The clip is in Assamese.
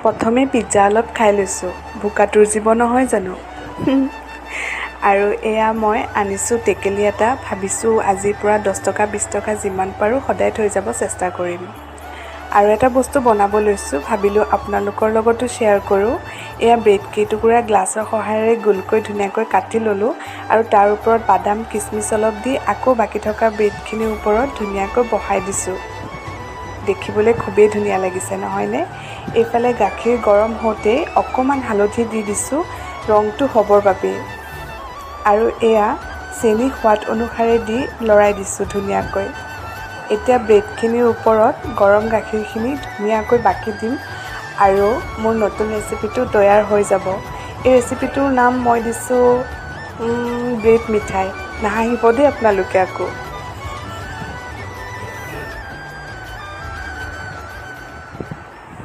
প্ৰথমে পিজ্জা অলপ খাই লৈছোঁ, ভোকাতুৰ জীৱ নহয় জানো। আৰু এয়া মই আনিছোঁ টেকেলি এটা, ভাবিছোঁ আজিৰ পৰা 10 টকা 20 টকা যিমান পাৰোঁ সদায় থৈ যাব চেষ্টা কৰিম। আৰু এটা বস্তু বনাব লৈছোঁ, ভাবিলোঁ আপোনালোকৰ লগতো শ্বেয়াৰ কৰোঁ। এয়া ব্ৰেড কেইটুকুৰা গ্লাছৰ সহায়েৰে গোলকৈ ধুনীয়াকৈ কাটি ল'লোঁ আৰু তাৰ ওপৰত বাদাম কিচমিচ অলপ দি আকৌ বাকী থকা ব্ৰেডখিনিৰ ওপৰত ধুনীয়াকৈ বহাই দিছোঁ। দেখিবলৈ খুবেই ধুনীয়া লাগিছে নহয়নে? এইফালে গাখীৰ গৰম হওঁতেই অকণমান হালধি দি দিছোঁ ৰংটো হ'বৰ বাবে। আৰু এয়া চেনি সোৱাদ অনুসাৰে দি লৰাই দিছোঁ ধুনীয়াকৈ। এতিয়া ব্ৰেডখিনিৰ ওপৰত গৰম গাখীৰখিনি ধুনীয়াকৈ বাকি দিম আৰু মোৰ নতুন ৰেচিপিটো তৈয়াৰ হৈ যাব। এই ৰেচিপিটোৰ নাম মই দিছোঁ ব্ৰেড মিঠাই। নাহাঁহিব দেই আপোনালোকে আকৌ।